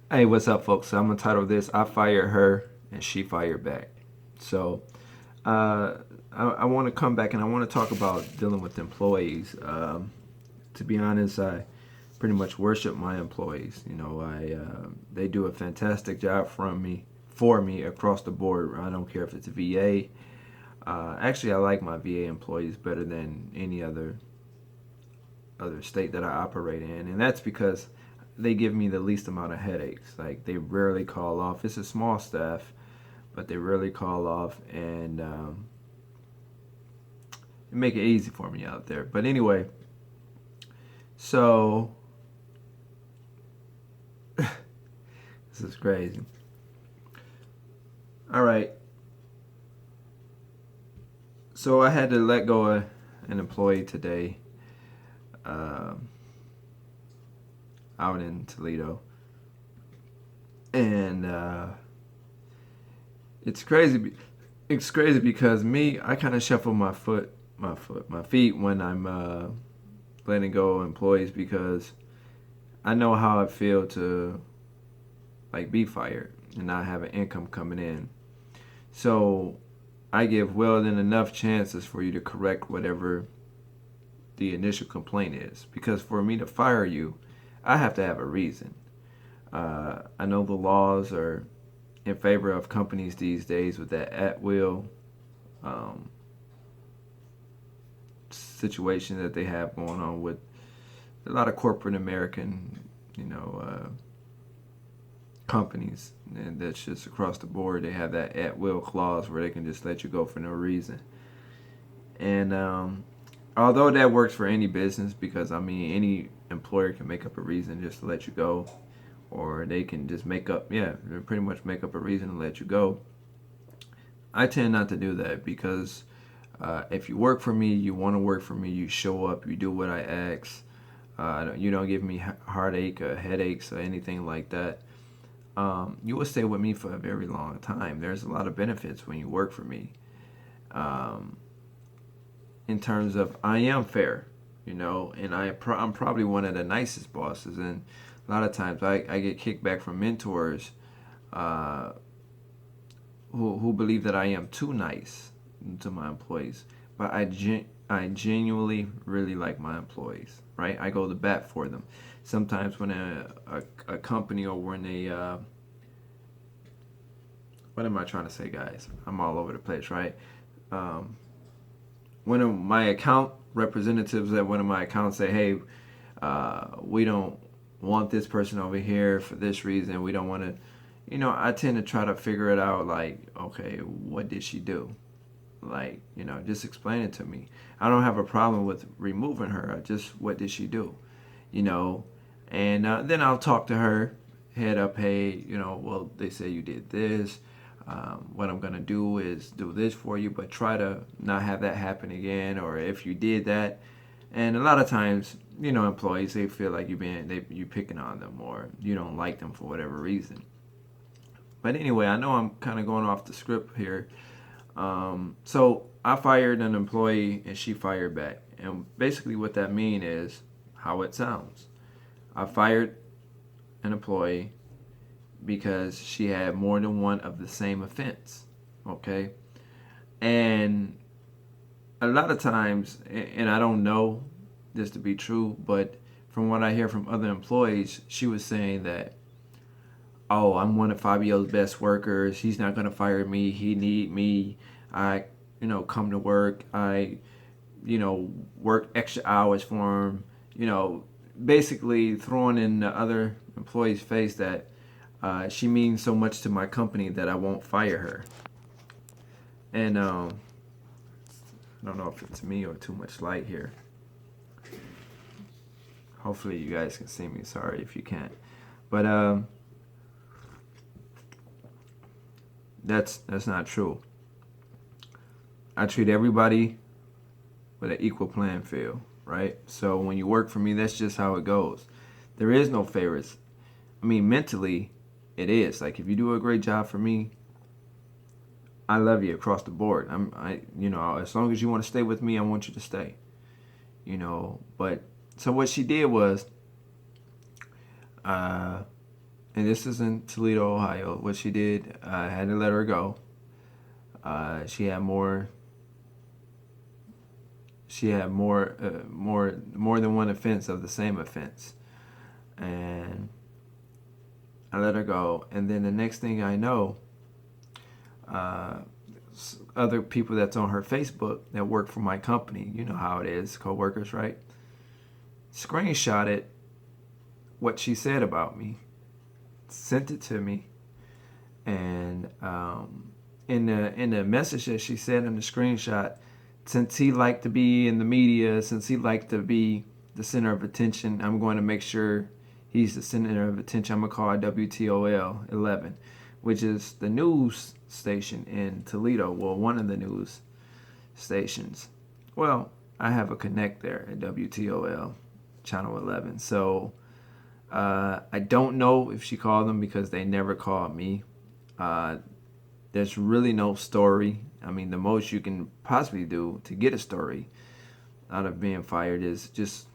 Hey, what's up, folks? So I'm gonna title this "I Fired Her and She Fired Back." So, I want to come back and I want to talk about dealing with employees. To be honest, I pretty much worship my employees. I they do a fantastic job for me across the board. I don't care if it's a VA. Actually, I like my VA employees better than any other state that I operate in, and that's because they give me the least amount of headaches. Like they rarely call off. It's a small staff, but they rarely call off, and they make it easy for me out there. But anyway, so this is crazy. All right, so I had to let go of an employee today, um, out in Toledo, and it's crazy. It's crazy because me, I kind of shuffle my feet when I'm letting go of employees because I know how I feel to like be fired and not have an income coming in. So I give well than enough chances for you to correct whatever the initial complaint is. Because for me to fire you, I have to have a reason. I know the laws are in favor of companies these days with that at will um, situation that they have going on with a lot of corporate American, you know, companies, and that's just across the board. They have that at will clause where they can just let you go for no reason. And although that works for any business, because I mean, any employer can make up a reason just to let you go, or they can just they pretty much make up a reason to let you go. I tend not to do that because if you work for me, you want to work for me, you show up, you do what I ask. You don't give me heartache or headaches or anything like that. You will stay with me for a very long time. There's a lot of benefits when you work for me. Um, in terms of I am fair, and I'm probably one of the nicest bosses. And a lot of times I get kickback from mentors uh, who believe that I am too nice to my employees. But I genuinely really like my employees, right? I go to bat for them. Sometimes when a company or when what am I trying to say, guys? I'm all over the place, right? Um, one of my account representatives at one of my accounts say, "Hey, we don't want this person over here for this reason. We don't want to." I tend to try to figure it out. Like, okay, what did she do? Like, just explain it to me. I don't have a problem with removing her. Just what did she do? You know, and then I'll talk to her head up. Hey, well, they say you did this. What I'm gonna do is do this for you, but try to not have that happen again. Or if you did that, and a lot of times, employees they feel like you picking on them or you don't like them for whatever reason. But anyway, I know I'm kind of going off the script here. So I fired an employee and she fired back, and basically what that means is how it sounds. I fired an employee because she had more than one of the same offense. Okay, and a lot of times, and I don't know this to be true, but from what I hear from other employees, she was saying that, oh, I'm one of Fabio's best workers. He's not gonna fire me. He need me. I, come to work. I, work extra hours for him. Basically throwing in the other employee's face that she means so much to my company that I won't fire her. And I don't know if it's me or too much light here. Hopefully you guys can see me. Sorry if you can't. But that's not true. I treat everybody with an equal playing field, right? So when you work for me, that's just how it goes. There is no favorites. I mean, mentally, it is. Like if you do a great job for me, I love you across the board. As long as you want to stay with me, I want you to stay. But so what she did was, uh, and this is in Toledo, Ohio. What she did, I had to let her go. She had more. She had more than one offense of the same offense, and I let her go. And then the next thing I know, uh, other people that's on her Facebook that work for my company, you know how it is, co-workers, right? Screenshotted what she said about me, sent it to me, and in the message that she said in the screenshot, since he liked to be in the media, since he liked to be the center of attention, I'm going to make sure he's the center of attention. I'm going to call WTOL 11, which is the news station in Toledo. Well, one of the news stations. Well, I have a connect there at WTOL channel 11. So I don't know if she called them because they never called me. There's really no story. I mean, the most you can possibly do to get a story out of being fired is just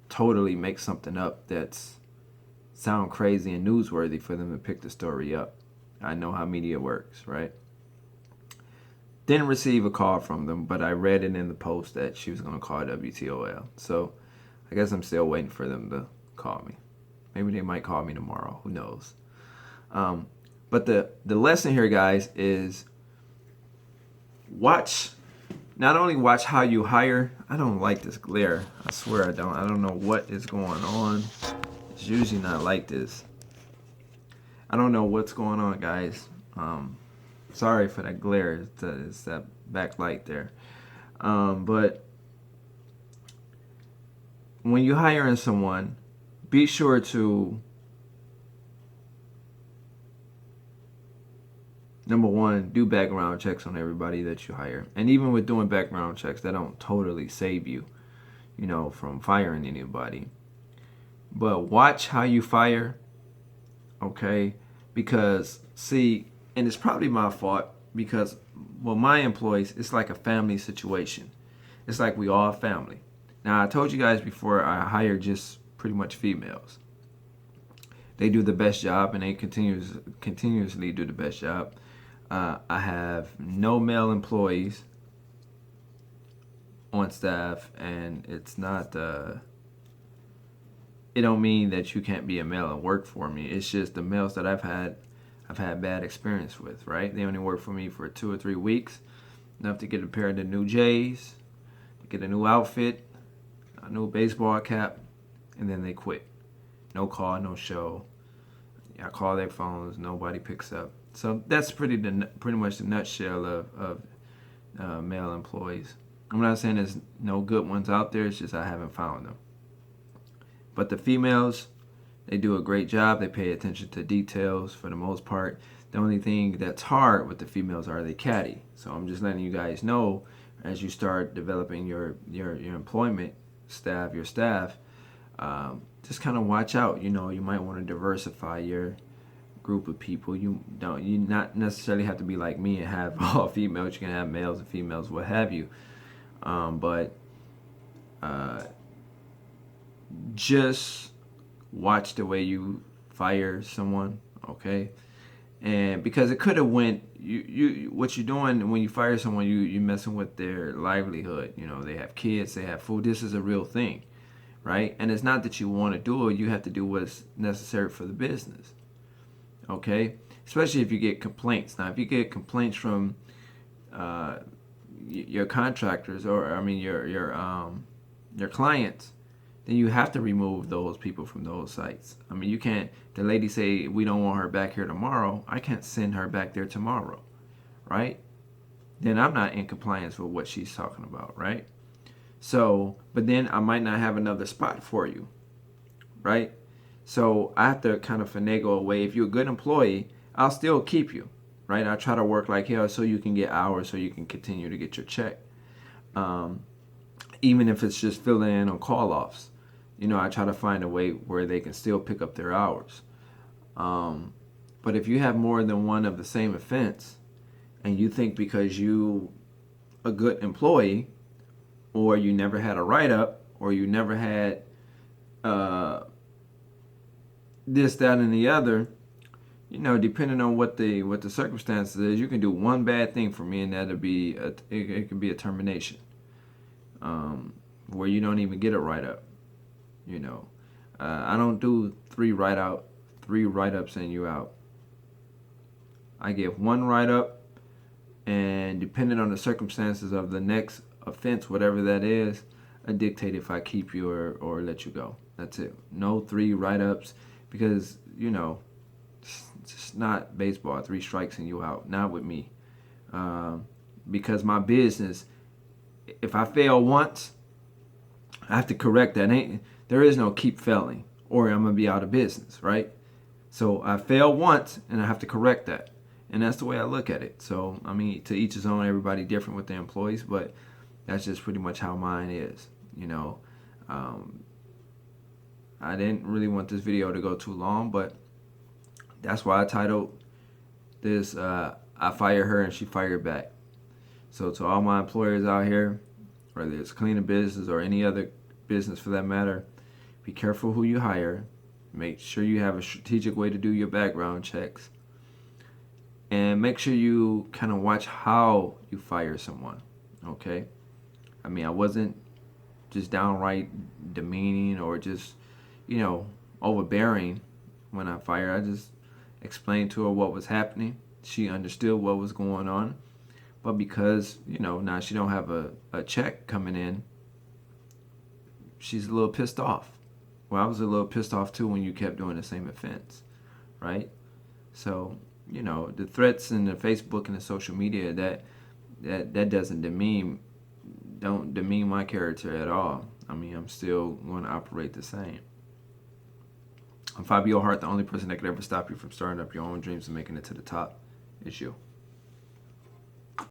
totally make something up that's sound crazy and newsworthy for them to pick the story up. I know how media works, right? Didn't receive a call from them, but I read it in the post that she was going to call WTOL. So I guess I'm still waiting for them to call me. Maybe they might call me tomorrow. Who knows? But the lesson here, guys, is not only watch how you hire. I don't like this glare. I swear I don't. I don't know what is going on. It's usually not like this. I don't know what's going on, guys. Sorry for that glare. It's that backlight there. But when you're hiring someone, be sure to, number one, do background checks on everybody that you hire. And even with doing background checks, that don't totally save you, from firing anybody. But watch how you fire, okay? Because, see, and it's probably my fault because, well, my employees, it's like a family situation. It's like we all family. Now, I told you guys before, I hire just pretty much females. They do the best job, and they continuously do the best job. I have no male employees on staff, and it's not. It don't mean that you can't be a male and work for me. It's just the males that I've had bad experience with. Right? They only work for me for 2 or 3 weeks, enough to get a pair of the new J's, get a new outfit, a new baseball cap, and then they quit. No call, no show. I call their phones, nobody picks up. So that's pretty much the nutshell of male employees. I'm not saying there's no good ones out there. It's just I haven't found them. But the females, they do a great job. They pay attention to details for the most part. The only thing that's hard with the females are they catty. So I'm just letting you guys know as you start developing your employment staff, your staff, just kind of watch out. You might want to diversify your group of people. You not necessarily have to be like me and have all females. You can have males and females, what have you. But just watch the way you fire someone, okay? And because it could have went, you what you're doing when you fire someone, you messing with their livelihood. They have kids, they have food. This is a real thing, right? And it's not that you want to do it. You have to do what's necessary for the business, okay? Especially if you get complaints. Now, if you get complaints from your contractors, or your clients, then you have to remove those people from those sites. I mean, you can't, the lady say, we don't want her back here tomorrow. I can't send her back there tomorrow, right? Then I'm not in compliance with what she's talking about, right? So, but then I might not have another spot for you, right? So I have to kind of finagle a way. If you're a good employee, I'll still keep you, right? I try to work like hell so you can get hours, so you can continue to get your check. Even if it's just filling in on call-offs. I try to find a way where they can still pick up their hours. But if you have more than one of the same offense, and you think because you a good employee, or you never had a write-up, or you never had this, that, and the other, depending on what the circumstances is, you can do one bad thing for me, and it can be a termination, where you don't even get a write up. I don't do three write ups and you out. I give one write up, and depending on the circumstances of the next offense, whatever that is, I dictate if I keep you or let you go. That's it. No three write ups, because it's just not baseball. Three strikes and you out. Not with me. Because my business, if I fail once, I have to correct that. There is no keep failing, or I'm gonna be out of business, right? So I fail once, and I have to correct that, and that's the way I look at it. So I mean, to each his own. Everybody different with their employees, but that's just pretty much how mine is. I didn't really want this video to go too long, but that's why I titled this I fire her and she fired back. So to all my employers out here, whether it's cleaning business or any other business for that matter, be careful who you hire. Make sure you have a strategic way to do your background checks. And make sure you kind of watch how you fire someone, okay? I mean, I wasn't just downright demeaning or just, overbearing when I fired. I just explained to her what was happening. She understood what was going on. But because, now she don't have a check coming in, she's a little pissed off. Well, I was a little pissed off too when you kept doing the same offense, right? So, the threats in the Facebook and the social media, that don't demean my character at all. I mean, I'm still going to operate the same. I'm Fabio Hart. The only person that could ever stop you from starting up your own dreams and making it to the top is you.